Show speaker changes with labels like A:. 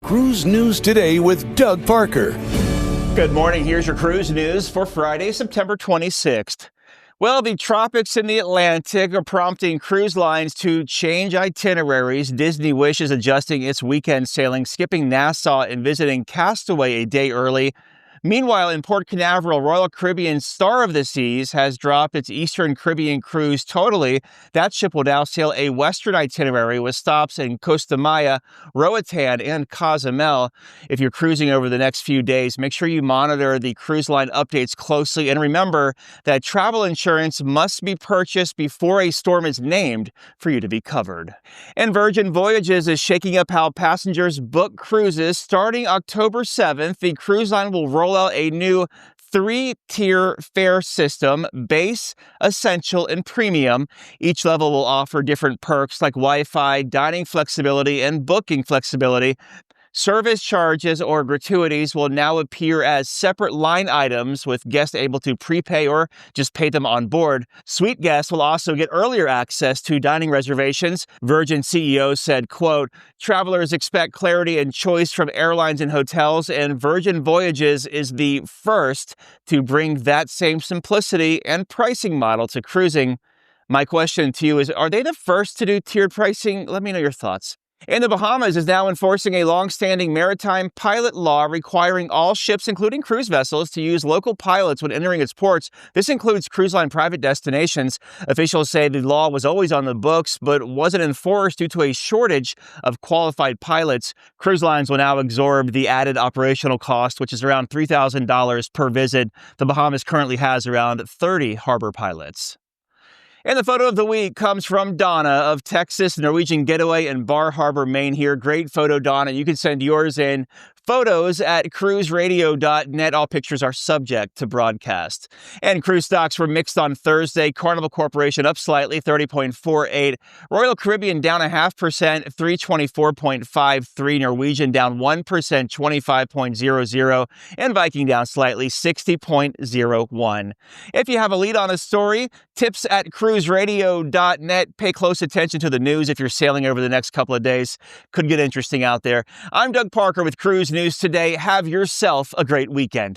A: Cruise News Today with Doug Parker.
B: Good morning. Here's your cruise news for Friday, September 26th. Well, the tropics in the Atlantic are prompting cruise lines to change itineraries. Disney Wish is adjusting its weekend sailing, skipping Nassau and visiting Castaway a day early. Meanwhile, in Port Canaveral, Royal Caribbean's Star of the Seas has dropped its Eastern Caribbean cruise totally. That ship will now sail a western itinerary with stops in Costa Maya, Roatan, and Cozumel. If you're cruising over the next few days, make sure you monitor the cruise line updates closely. And remember that travel insurance must be purchased before a storm is named for you to be covered. And Virgin Voyages is shaking up how passengers book cruises. Starting October 7th, the cruise line will roll out a new 3-tier fare system: base, essential, and premium. Each level will offer different perks like Wi-Fi, dining flexibility, and booking flexibility. Service charges or gratuities will now appear as separate line items, with guests able to prepay or just pay them on board. Suite guests will also get earlier access to dining reservations. Virgin CEO said, quote, "Travelers expect clarity and choice from airlines and hotels, and Virgin Voyages is the first to bring that same simplicity and pricing model to cruising." My question to you is, are they the first to do tiered pricing? Let me know your thoughts. And the Bahamas is now enforcing a long-standing maritime pilot law requiring all ships, including cruise vessels, to use local pilots when entering its ports. This includes cruise line private destinations. Officials say the law was always on the books, but wasn't enforced due to a shortage of qualified pilots. Cruise lines will now absorb the added operational cost, which is around $3,000 per visit. The Bahamas currently has around 30 harbor pilots. And the photo of the week comes from Donna of Texas Norwegian Getaway in Bar Harbor, Maine here. Great photo, Donna. You can send yours in. Photos at cruiseradio.net. All pictures are subject to broadcast. And cruise stocks were mixed on Thursday. Carnival Corporation up slightly, 30.48. Royal Caribbean down 0.5%, 324.53. Norwegian down 1%, 25.00. And Viking down slightly, 60.01. If you have a lead on a story, tips at cruiseradio.net. Pay close attention to the news if you're sailing over the next couple of days. Could get interesting out there. I'm Doug Parker with Cruise News Today. Have yourself a great weekend.